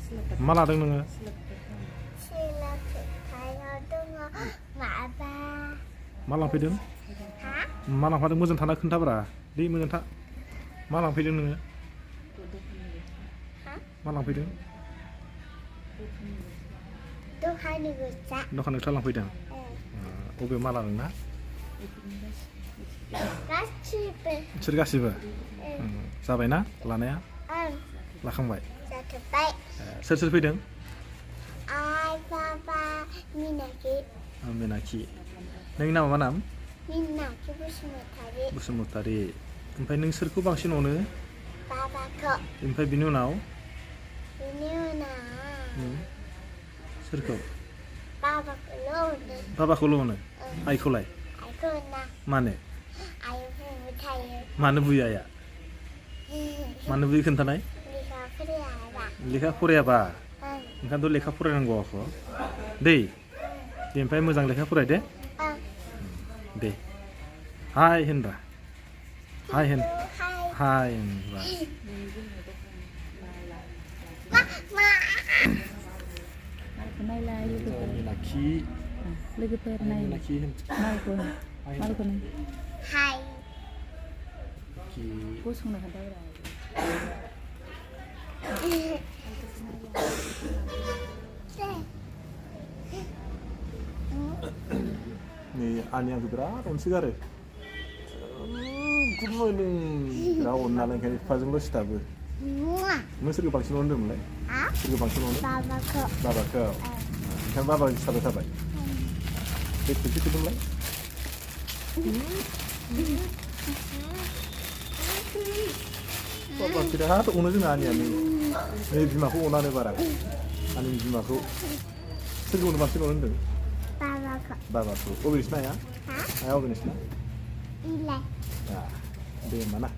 मा लादों नोङो मा लांफैदों मा लांफादों मोजां थाना खोन्थाब्रा दे मोजां था मा लांफैदों नोङो मा लांफैदों दखान नोंस्रा लांफैदों बबे मा लादों ना बिसोर गासिबो जाबायना लानाया लाखांबाय सोर सोर फैदों आइ बाबा मिनाखि मिनाखि नोंनि नामा मा नाम मिनाखि बसुमतारी बसुमतारी ओमफ्राय नों सोरखौ बांसिन अनो बाबाखौ ओमफ्राय बिनि उनाव सोरखौ बाबाखौल' अनो आइखौलाय मानो मानो बुयो आइया मानो बुयो खोन्थानाय लेखा फरायाबा ओंखायनोथ' लेखा फरायनांगौ आखौ दै दे ओमफ्राय मोजां लेखा फराय दे हाय होनब्रा हाय होन हाय होनब्रा मिनाखि लोगोफोर नाय मिनाखि होन मालखौ नाय हाय गसंनो खोन्थाब्रा नै आंनि आंखौ बिराद अनसोगारो गुड मर्निं बिराद अननानै ओंखायनो बिफाजोंल' सिथाबो नों सोरखौ बांसिन अनदोंमोनलाय सोरखौ बांसिन अनो बाबाखौ ओंखायनो बाबाजों सिथाबाय थाबाय बे खेबसे खेबदोंलाय बाबा बिराद अनो जोंना आनिया नै बिमाखौ अनानो बारा आंनि बिमाखौ सोरखौ बांसिन अनो होनदों बाबाखौ बबे नोंसिना आइया बबे नोंसिना दे होमबा ना